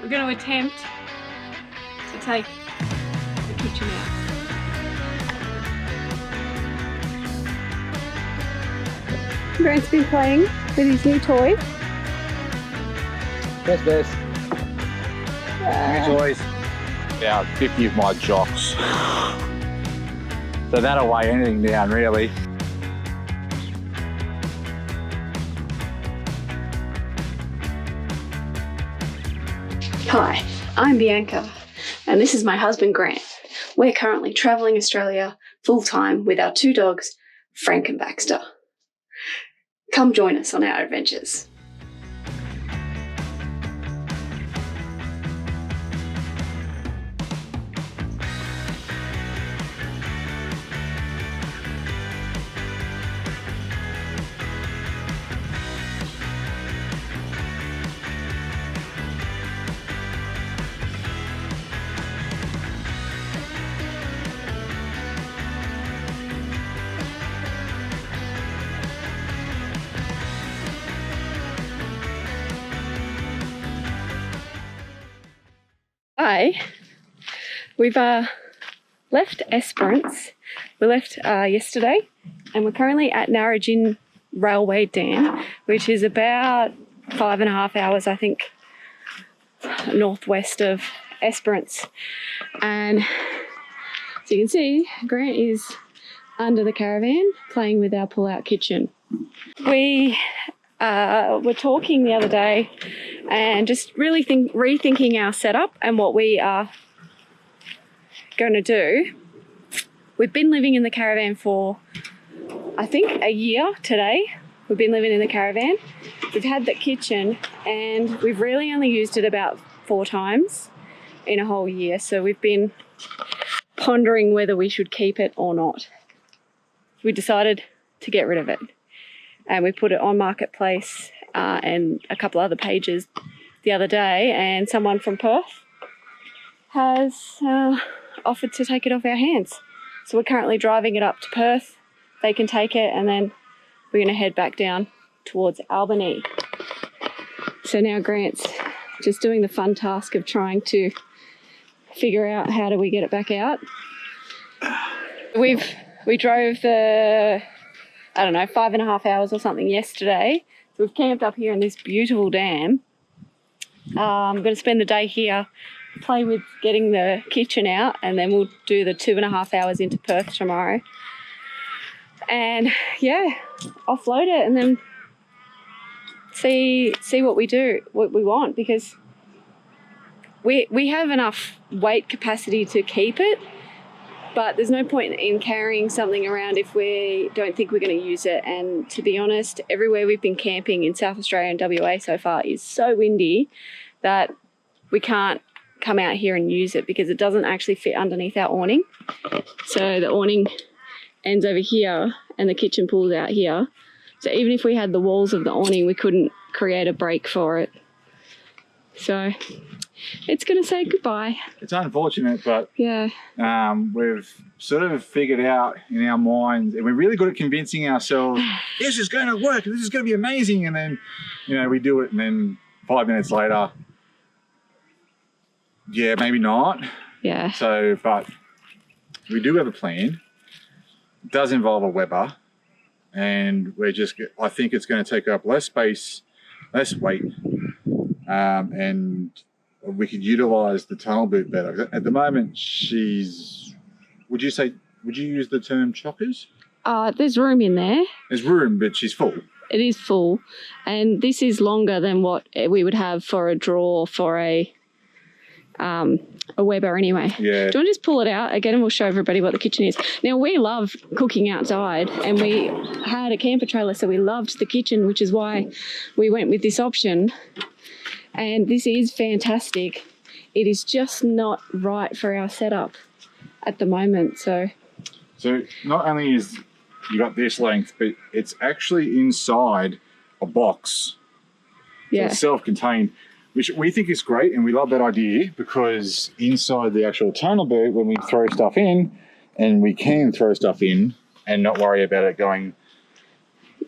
We're going to attempt to take the kitchen out. Grant's been playing with his new toy. Best. New toys. About 50 of my jocks. So that'll weigh anything down, really. Hi, I'm Bianca, and this is my husband Grant. We're currently travelling Australia full-time with our 2 dogs, Frank and Baxter. Come join us on our adventures. Hi, we've left Esperance. We left yesterday, and we're currently at Narrogin Railway Dam, which is about 5.5 hours, I think, northwest of Esperance. And so you can see, Grant is under the caravan playing with our pull-out kitchen. We were talking the other day and just really rethinking our setup and what we are going to do. We've been living in the caravan for, I think, a year today. We've been living in the caravan. We've had that kitchen and we've really only used it about 4 times in a whole year. So we've been pondering whether we should keep it or not. We decided to get rid of it. And we put it on Marketplace and a couple other pages the other day, and someone from Perth has offered to take it off our hands. So we're currently driving it up to Perth. They can take it, and then we're going to head back down towards Albany. So now Grant's just doing the fun task of trying to figure out how do we get it back out. We drove the, I don't know, 5.5 hours or something yesterday. So we've camped up here in this beautiful dam. I'm going to spend the day here, play with getting the kitchen out, and then we'll do the 2.5 hours into Perth tomorrow. And yeah, offload it and then see what we do, what we want, because we have enough weight capacity to keep it. But there's no point in carrying something around if we don't think we're going to use it. And to be honest, everywhere we've been camping in South Australia and WA so far is so windy that we can't come out here and use it because it doesn't actually fit underneath our awning. So the awning ends over here and the kitchen pulls out here. So even if we had the walls of the awning, we couldn't create a break for it. So it's going to say goodbye. It's unfortunate, but yeah, we've sort of figured out in our minds, and we're really good at convincing ourselves, this is going to work, this is going to be amazing. And then, you know, we do it, and then 5 minutes later, yeah, maybe not. Yeah. So, but we do have a plan. It does involve a Weber, and I think it's going to take up less space, less weight, and we could utilise the tunnel boot better. At the moment, would you use the term chockers? There's room in there. There's room, but she's full. It is full, and this is longer than what we would have for a drawer for a Weber anyway. Yeah. Do you want to just pull it out again and we'll show everybody what the kitchen is? Now, we love cooking outside and we had a camper trailer, so we loved the kitchen, which is why we went with this option. And this is fantastic. It is just not right for our setup at the moment. So not only is you got this length, but it's actually inside a box. So yeah, it's self-contained, which we think is great, and we love that idea because inside the actual tunnel boot, when we throw stuff in, and we can throw stuff in and not worry about it going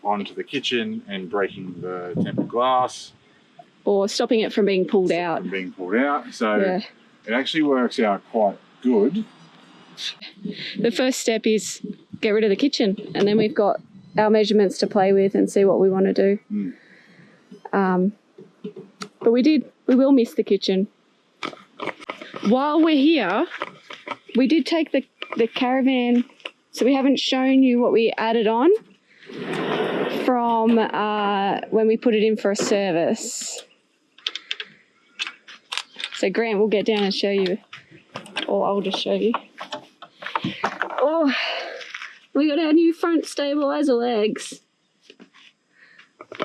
onto the kitchen and breaking the tempered glass. or stopping it from being pulled out. So Yeah. it actually works out quite good. The first step is get rid of the kitchen, and then we've got our measurements to play with and see what we want to do. But we will miss the kitchen. While we're here, we did take the Caravan, so we haven't shown you what we added on from when we put it in for a service. So Grant will get down and show you, or I'll just show you. Oh, we got our new front stabilizer legs.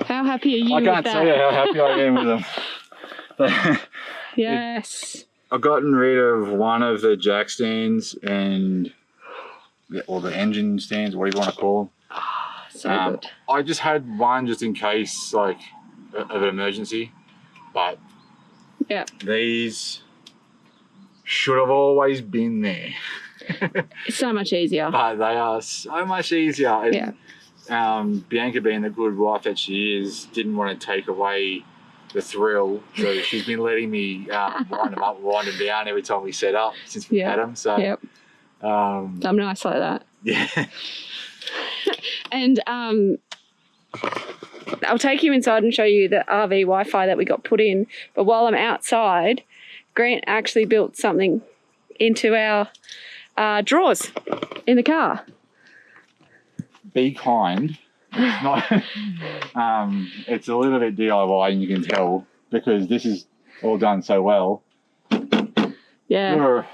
How happy are you with that? I can't tell you how happy I am with them. Yes. I've gotten rid of one of the jack stands or the engine stands, whatever you want to call them. So good. I just had one just in case, like, of an emergency, but yeah, these should have always been there. It's so much easier. But they are so much easier. And, yeah. Bianca, being the good wife that she is, didn't want to take away the thrill, so she's been letting me wind them up, wind them down every time we set up since we had them. So, I'm nice like that. Yeah. And I'll take you inside and show you the RV Wi-Fi that we got put in. But while I'm outside, Grant actually built something into our drawers in the car. Be kind. It's not. It's a little bit DIY, and you can tell because this is all done so well. Yeah.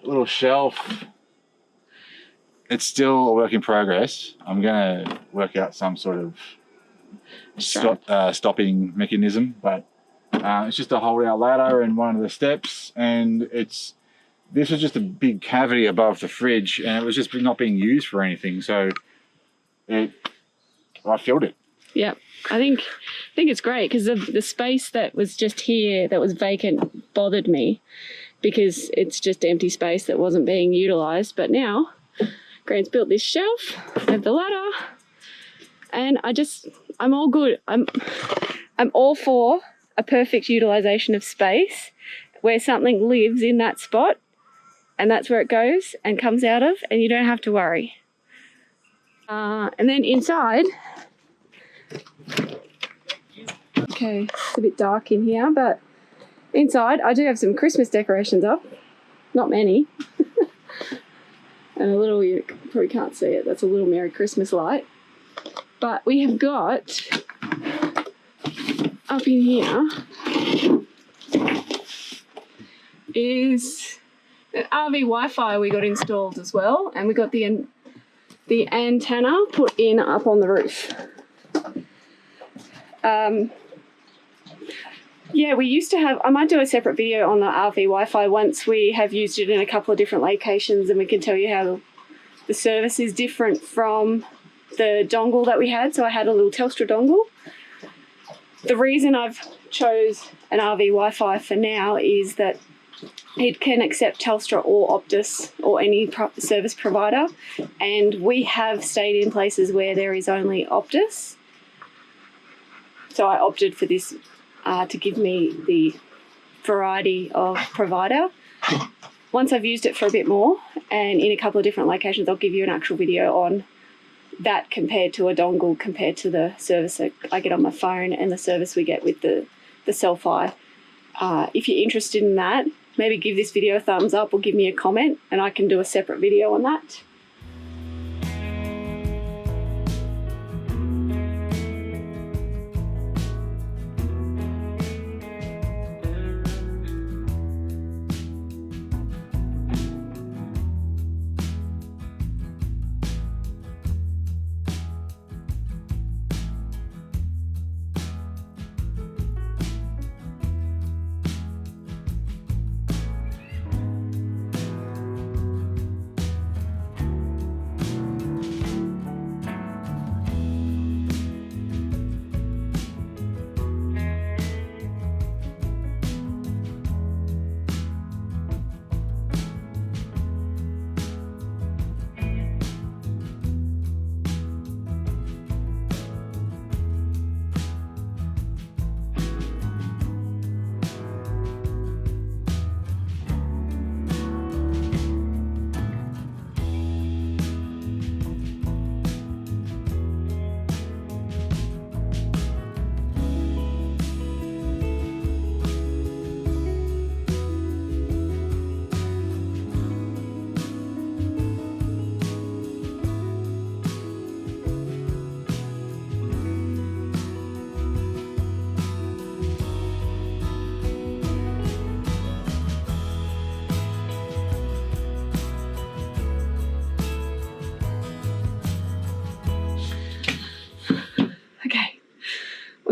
Little shelf. It's still a work in progress. I'm gonna work out some sort of stopping mechanism, but it's just a hold out ladder and one of the steps, and this was just a big cavity above the fridge, and it was just not being used for anything. So I filled it. Yeah, I think it's great because the space that was just here that was vacant bothered me because it's just empty space that wasn't being utilised. But now Grant's built this shelf and the ladder, and I'm all good. I'm all for a perfect utilisation of space where something lives in that spot, and that's where it goes and comes out of, and you don't have to worry. And then inside, okay, it's a bit dark in here, but inside I do have some Christmas decorations up. Not many. And a little, you probably can't see it, that's a little Merry Christmas light. But we have got, up in here, is an RV Wi-Fi we got installed as well, and we got the antenna put in up on the roof. Yeah, we used to have, I might do a separate video on the RV Wi-Fi once we have used it in a couple of different locations, and we can tell you how the service is different from the dongle that we had. So I had a little Telstra dongle. The reason I've chose an RV Wi-Fi for now is that it can accept Telstra or Optus or any service provider, and we have stayed in places where there is only Optus. So I opted for this to give me the variety of provider. Once I've used it for a bit more and in a couple of different locations, I'll give you an actual video on that compared to a dongle, compared to the service that I get on my phone and the service we get with the Selfie. If you're interested in that, maybe give this video a thumbs up or give me a comment and I can do a separate video on that.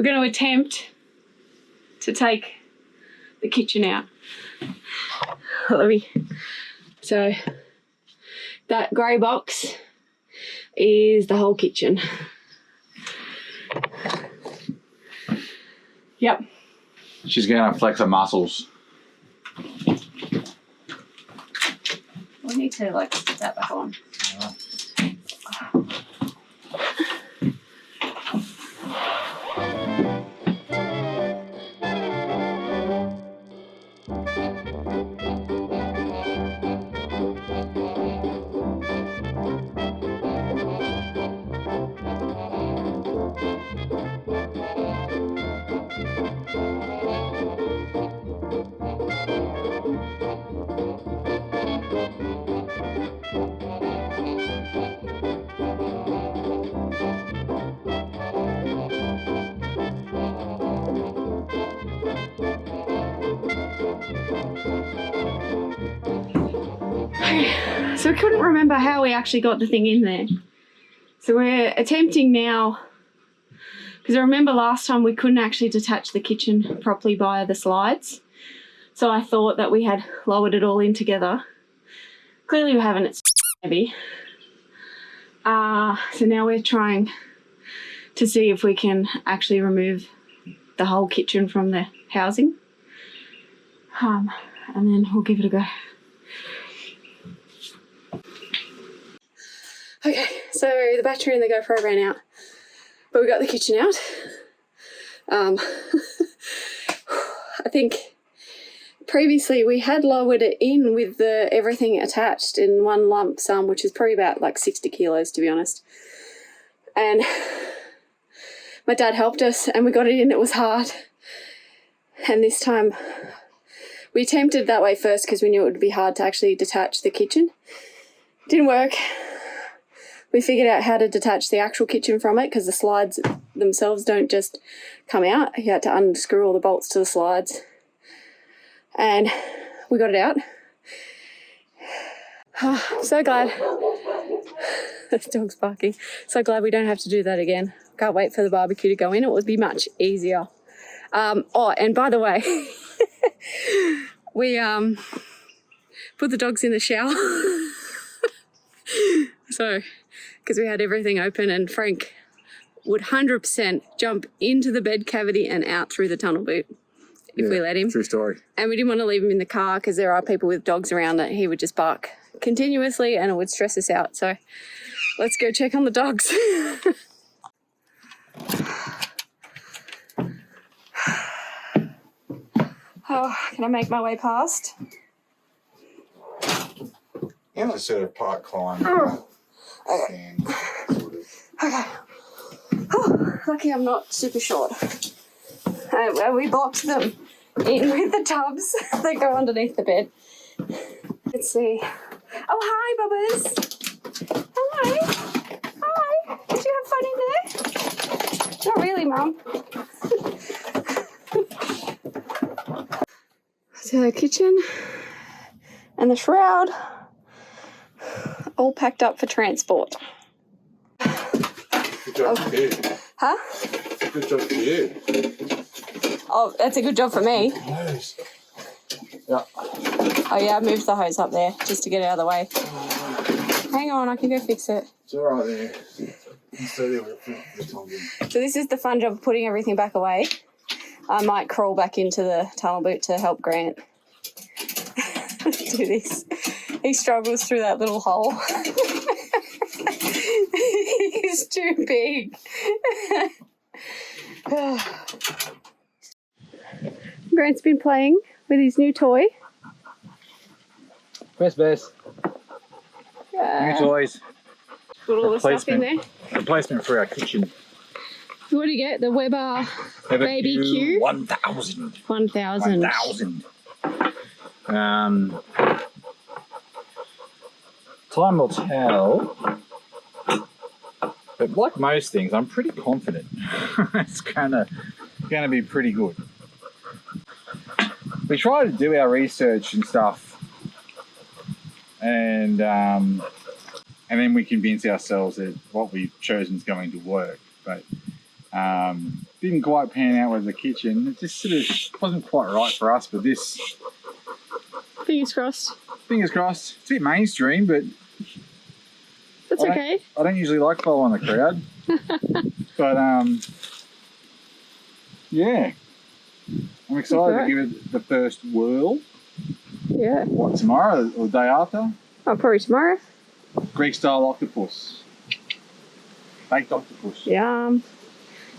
we're going to attempt to take the kitchen out. So that grey box is the whole kitchen. Yep. She's going to flex her muscles. We need to like stick that back on. So we couldn't remember how we actually got the thing in there. So we're attempting now, because I remember last time we couldn't actually detach the kitchen properly via the slides. So I thought that we had lowered it all in together. Clearly we haven't, it's heavy. So now we're trying to see if we can actually remove the whole kitchen from the housing. And then we'll give it a go. Okay, so the battery in the GoPro ran out, but we got the kitchen out. I think previously we had lowered it in with the everything attached in one lump sum, which is probably about like 60 kilos to be honest. And my dad helped us and we got it in. It was hard. And this time we attempted that way first because we knew it would be hard to actually detach the kitchen. Didn't work. We figured out how to detach the actual kitchen from it because the slides themselves don't just come out. You had to unscrew all the bolts to the slides. And we got it out. Oh, I'm so glad. The dog's barking. So glad we don't have to do that again. Can't wait for the barbecue to go in. It would be much easier. Oh, and by the way, we put the dogs in the shower. So, because we had everything open and Frank would 100% jump into the bed cavity and out through the tunnel boot if we let him. True story. And we didn't want to leave him in the car because there are people with dogs around that he would just bark continuously and it would stress us out. So let's go check on the dogs. Oh, can I make my way past? Yeah, it's a sort of part climb. Okay. Okay. Oh, lucky I'm not super short. We blocked them in with the tubs that go underneath the bed. Let's see. Oh, hi, Bubbers. Hi. Hi. Did you have fun in there? Not really, Mum. So the kitchen and the shroud all packed up for transport. Good job for you. Huh? Good job for you. Oh, that's a good job for me. Nice. Yeah. Oh yeah, I moved the hose up there just to get it out of the way. Hang on, I can go fix it. It's all right there. So this is the fun job of putting everything back away. I might crawl back into the tunnel boot to help Grant do this. He struggles through that little hole. He's too big. Grant's been playing with his new toy. Best. New toys. Put all the stuff in there. Replacement for our kitchen. What do you get? The Weber BBQ? 1000. 1000. 1000. Time will tell. But like most things, I'm pretty confident it's gonna be pretty good. We try to do our research and stuff, and then we convince ourselves that what we've chosen is going to work. But Didn't quite pan out with the kitchen. It just sort of wasn't quite right for us, but this, Fingers crossed. fingers crossed. It's a bit mainstream, but That's okay. I don't usually like following the crowd. But yeah, I'm excited to give it the first whirl. Yeah. What, tomorrow or the day after? Oh, probably tomorrow. Greek style octopus. Baked octopus.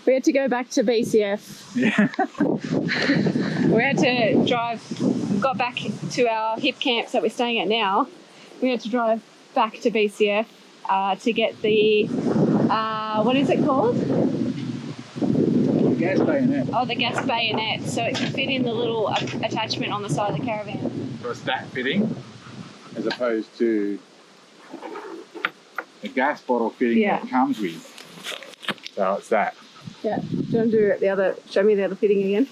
We had to go back to BCF. Yeah. We had to drive, got back to our hip camps that we're staying at now. We had to drive back to BCF to get the, what is it called? Gas bayonet. Oh, the gas bayonet, so it can fit in the little attachment on the side of the Caravan. For a stat fitting, as opposed to a gas bottle fitting that it comes with. So it's that. Yeah. Do you want to do show me the other fitting again?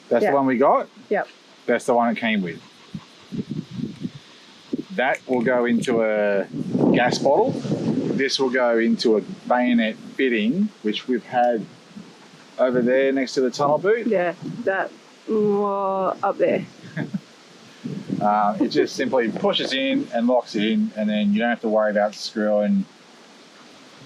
That's the one we got? Yep. That's the one it came with. That will go into a gas bottle. This will go into a bayonet fitting, which we've had over there next to the tunnel boot. Yeah, that up there. It just simply pushes in and locks in, and then you don't have to worry about screwing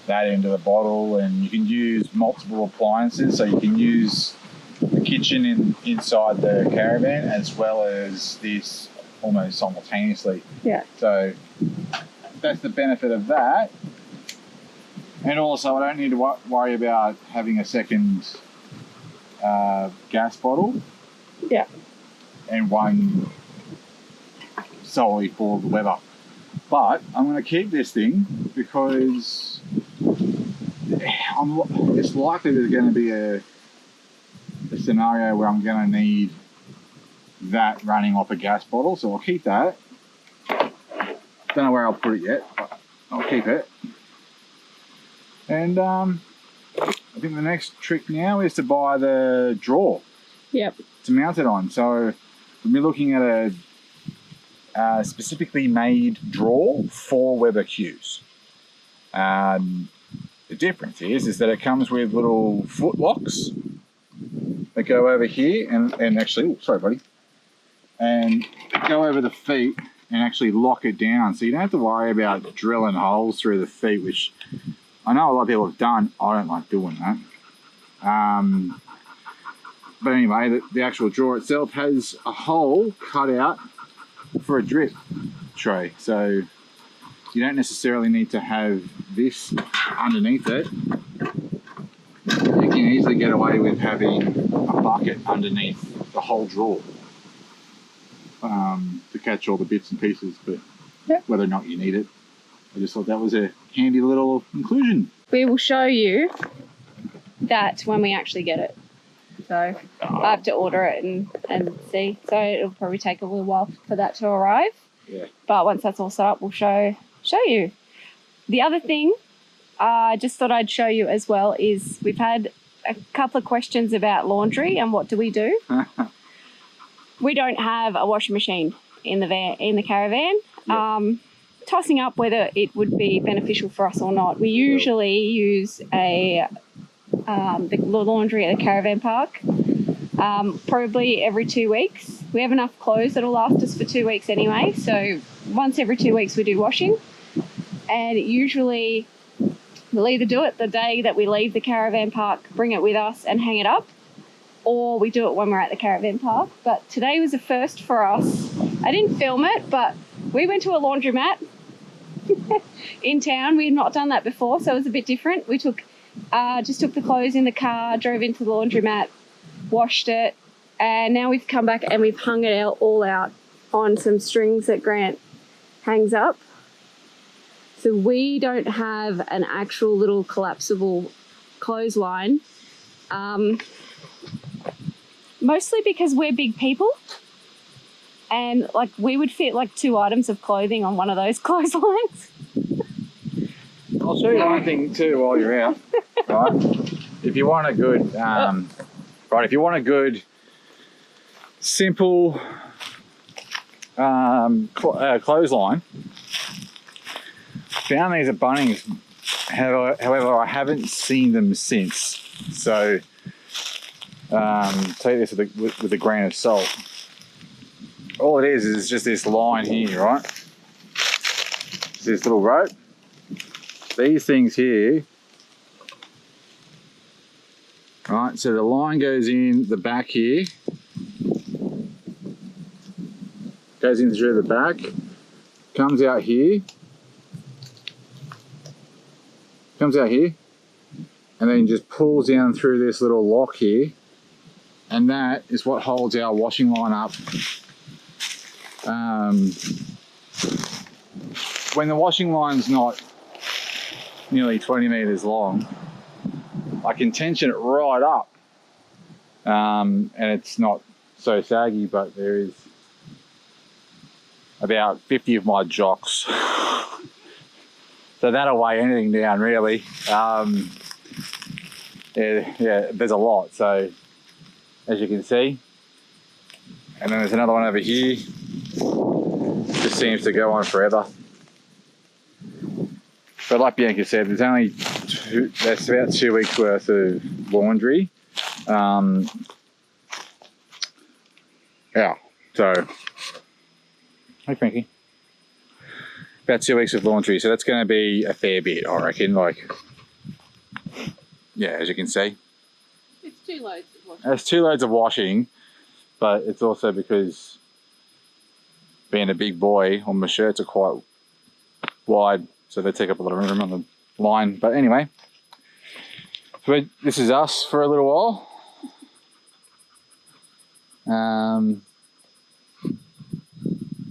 that into the bottle. And you can use multiple appliances, so you can use the kitchen inside the Caravan as well as this almost simultaneously. Yeah. So that's the benefit of that. And also, I don't need to worry about having a second gas bottle. Yeah. And one solely for the weather. But I'm going to keep this thing because it's likely there's going to be a scenario where I'm going to need that running off a gas bottle. So I'll keep that. Don't know where I'll put it yet, but I'll keep it. And I think the next trick now is to buy the drawer. Yep. To mount it on. So we're looking at a specifically made drawer for BBQs. The difference is that it comes with little foot locks that go over here and actually, sorry buddy, and go over the feet and actually lock it down. So you don't have to worry about drilling holes through the feet, which I know a lot of people have done. I don't like doing that. But anyway, the actual drawer itself has a hole cut out for a drip tray. So you don't necessarily need to have this underneath it. You can easily get away with having a bucket underneath the whole drawer to catch all the bits and pieces, but whether or not you need it, I just thought that was a handy little inclusion. We will show you that when we actually get it. So I have to order it and see. So it'll probably take a little while for that to arrive. Yeah. But once that's all set up, we'll show you. The other thing I just thought I'd show you as well is we've had a couple of questions about laundry and what do we do. We don't have a washing machine in the Caravan. Yep. Tossing up whether it would be beneficial for us or not. We usually use the laundry at the Caravan park probably every 2 weeks. We have enough clothes that'll last us for 2 weeks anyway, so once every 2 weeks we do washing, and usually we'll either do it the day that we leave the Caravan park, bring it with us and hang it up, or we do it when we're at the Caravan park. But today was a first for us. I didn't film it, but we went to a laundromat in town. We had not done that before, so it was a bit different. We just took the clothes in the car, drove into the laundromat, washed it, and now we've come back and we've hung it all out on some strings that Grant hangs up. So we don't have an actual little collapsible clothesline, mostly because we're big people. And like we would fit like 2 items of clothing on one of those clotheslines. I'll show you one thing too while you're out. Right? If you want a good, if you want a good, simple clothesline, found these at Bunnings However, I haven't seen them since. So take this with a grain of salt. All it is just this line here, right? It's this little rope. These things here, right? So the line goes in the back here, goes in through the back, comes out here, and then just pulls down through this little lock here, and that is what holds our washing line up. When the washing line's not nearly 20 meters long, I can tension it right up, and it's not so saggy, but there is about 50 of my jocks. So that'll weigh anything down, really. Yeah, there's a lot, so as you can see. And then there's another one over here. Just seems to go on forever. But like Bianca said, that's about 2 weeks worth of laundry. Yeah, so, hey Frankie. About 2 weeks of laundry, so that's going to be a fair bit, I reckon. Like, yeah, as you can see. It's 2 loads of washing. It's 2 loads of washing, but it's also because being a big boy, my shirts are quite wide, so they take up a lot of room on the line. But anyway, so this is us for a little while.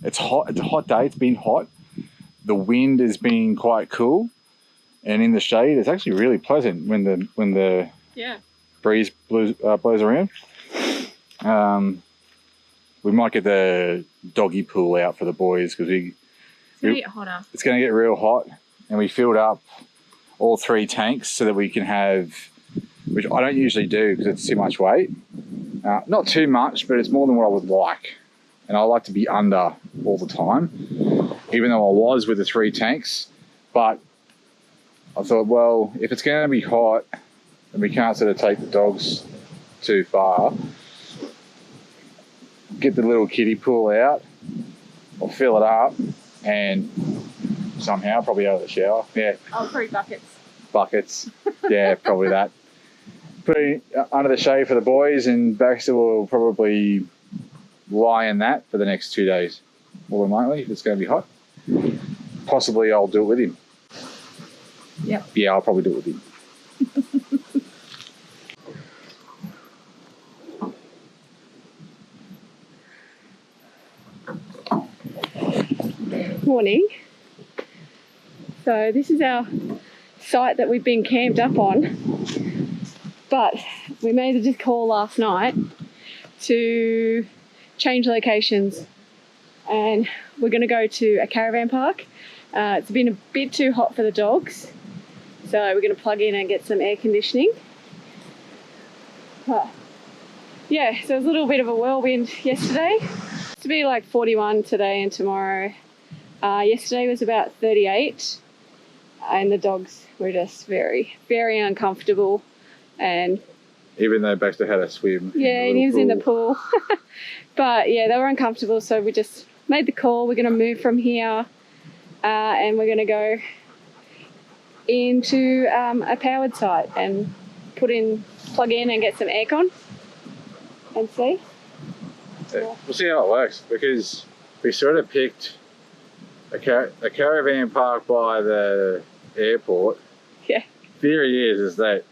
It's hot. It's a hot day. It's been hot. The wind has been quite cool, and in the shade, it's actually really pleasant when the breeze blows around. We might get the doggy pool out for the boys because it's gonna get hotter. It's going to get real hot, and we filled up all 3 tanks so that we can have, which I don't usually do because it's too much weight. Not too much, but it's more than what I would like, and I like to be under all the time, even though I was with the 3 tanks. But I thought, well, if it's going to be hot and we can't sort of take the dogs too far, get the little kiddie pool out, or fill it up, and somehow, probably out of the shower. Yeah. Oh, 3 buckets. Buckets. Yeah, probably that. Put it under the shade for the boys, and Baxter will probably lie in that for the next 2 days. More than likely, if it's going to be hot. Possibly I'll do it with him. Yep. Yeah, I'll probably do it with him. Morning. So this is our site that we've been camped up on, but we made a call last night to change locations, and we're going to go to a caravan park. It's been a bit too hot for the dogs, so we're going to plug in and get some air conditioning. But yeah, so it was a little bit of a whirlwind yesterday. It's to be like 41 today and tomorrow. Yesterday was about 38, and the dogs were just very, very uncomfortable. And even though Baxter had a swim. Yeah, and he was in the pool. But yeah, they were uncomfortable, so we just made the call. We're going to move from here, and we're going to go into a powered site and plug in and get some aircon and see. Yeah. We'll see how it works, because we sort of picked a caravan park by the airport. Yeah. Theory is that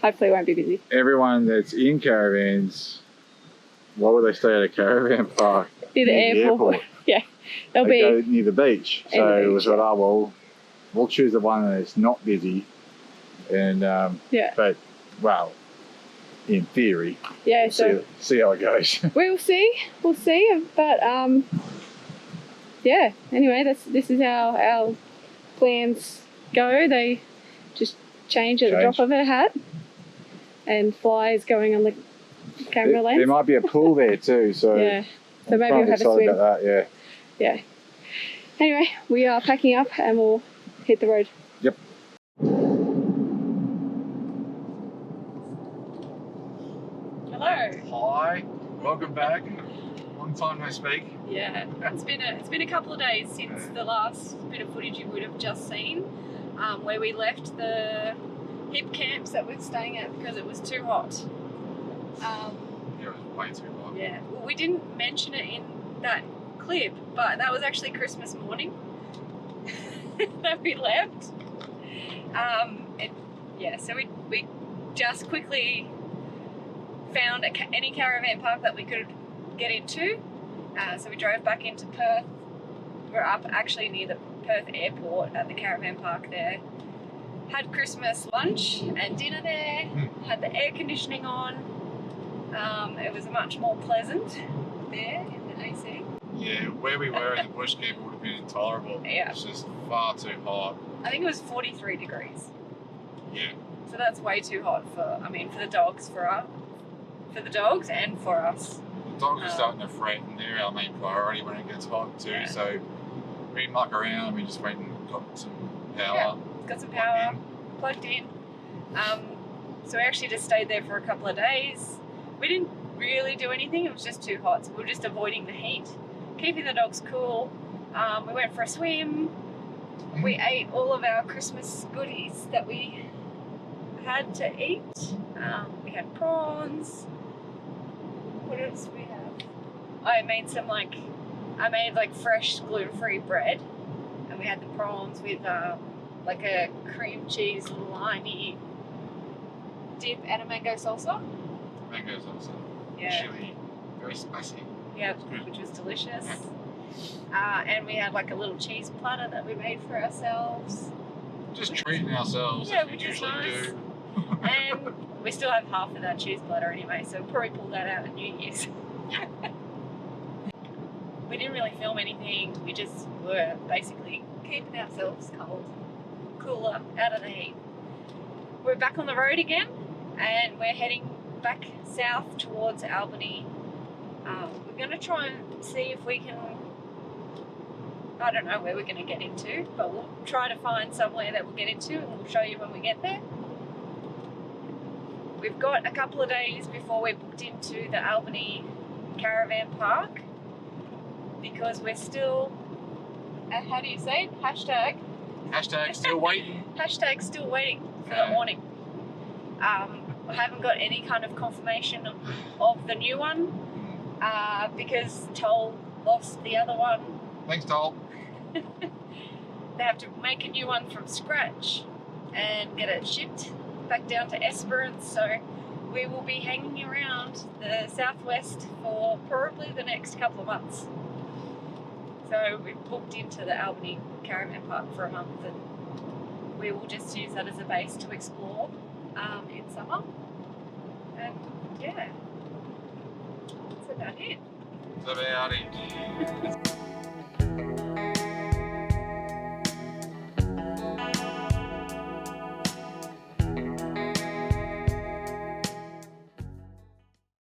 hopefully it won't be busy. Everyone that's in caravans, why would they stay at a caravan park? Near the airport. Yeah. They'll be go near the beach. So it was like, oh well, we'll choose the one that's not busy. And yeah. But well, in theory. Yeah, we'll see how it goes. We'll see. But yeah, anyway, this is how our plans go. They just change at the drop of a hat, and Fly is going on the camera lens. There might be a pool there too, so yeah, so maybe we'll have a swim. About that, yeah. Anyway, we are packing up and we'll hit the road. Yep. Hi, welcome back. Long time no speak. Yeah, it's been a couple of days since the last bit of footage you would have just seen, where we left the hip camps that we're staying at because it was too hot. Yeah, it was way too hot. Yeah, well, we didn't mention it in that clip, but that was actually Christmas morning that we left. So we just quickly found any caravan park that we could get into. So we drove back into Perth. We're up actually near the Perth airport at the caravan park there. Had Christmas lunch and dinner there. Had the air conditioning on. It was much more pleasant there in the AC. Yeah, where we were in the bush camp would have been intolerable. Yeah. It's just far too hot. I think it was 43 degrees. Yeah. So that's way too hot for the dogs, for the dogs and for us. The dogs are starting to fret, and they're our main priority when it gets hot too. Yeah. So we didn't muck around. We just went and got some power. Yeah, got some power plugged in. So we actually just stayed there for a couple of days. We didn't really do anything. It was just too hot, so we were just avoiding the heat, keeping the dogs cool. We went for a swim. We ate all of our Christmas goodies that we had to eat. We had prawns. What else did we have? I made fresh gluten-free bread, and we had the prawns with like a cream cheese limey dip and a mango salsa. Mango salsa. Yeah. Chili, very spicy. Yeah, which was delicious. And we had like a little cheese platter that we made for ourselves. Just treating ourselves Yeah, as we which is usually nice. do. And we still have half of that cheese platter anyway, so we'll probably pull that out at New Year's. We didn't really film anything. We just were basically keeping ourselves cooler, out of the heat. We're back on the road again, and we're heading back south towards Albany. We're going to try and see if we can, I don't know where we're going to get into, but we'll try to find somewhere that we'll get into, and we'll show you when we get there. We've got a couple of days before we're booked into the Albany Caravan Park, because we're still, how do you say it? Hashtag Still waiting. Hashtag still waiting for the awning. I haven't got any kind of confirmation of the new one, because Toll lost the other one. Thanks, Toll. They have to make a new one from scratch and get it shipped back down to Esperance, so we will be hanging around the southwest for probably the next couple of months. So we've booked into the Albany Caravan Park for a month, and we will just use that as a base to explore in summer. And yeah, that's about it. That's about it.